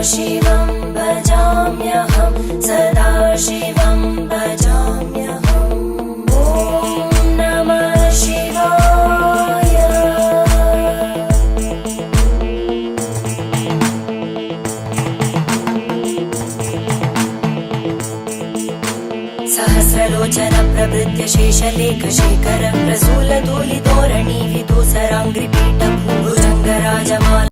शिवं भजाम्यहं सदा शिवं भजाम्यहम् ॐ नमः शिवाय। सहस्रलोचन प्रभृत्य शेषलेखशेखर प्रसूलधूलिधोरणि विदूसराङ्घ्रिपीठ भुजङ्गराजमाला